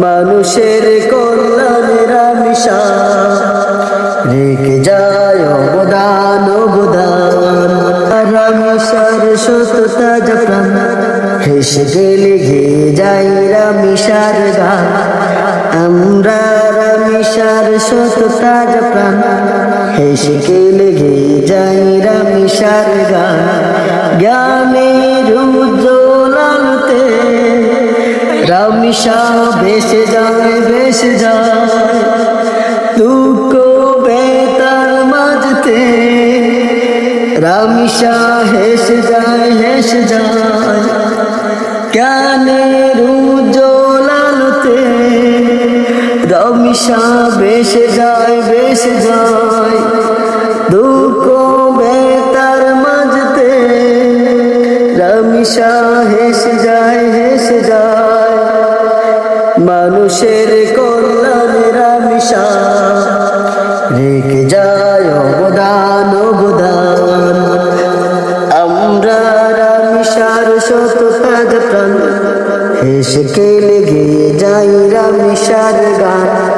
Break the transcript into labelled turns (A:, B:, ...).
A: মানুষের কল্যাণে রামিশা রেখে যায় অবদান অবদান। রামিশার সততা যখন হেসে গেলে গেয়ে যাই রামিশার গান। আমরা রামিশার সততা যখন হেসে গেলে গেয়ে যাই রামিশার গান। জ্ঞানের উজ্জ্বল আলোতে রামিশা ভেসে যায় ভেসে যায়। দুঃখ বেতার মাঝতে রামিশা হেসে যায় হেসে যায়। জ্ঞানের উজ্জ্বল আলোতে রামিশা ভেসে যায় ভেসে যায়। দুঃখ বেতার মাঝতে রামিশা হেসে যায় হেসে যায়। মানুষের কল্যাণে রামিশা রেখে যায় অবদান অবদান। আমরা রামিশার সততা যখন হেসে গেলে গেয়ে যাই রামিশার গান।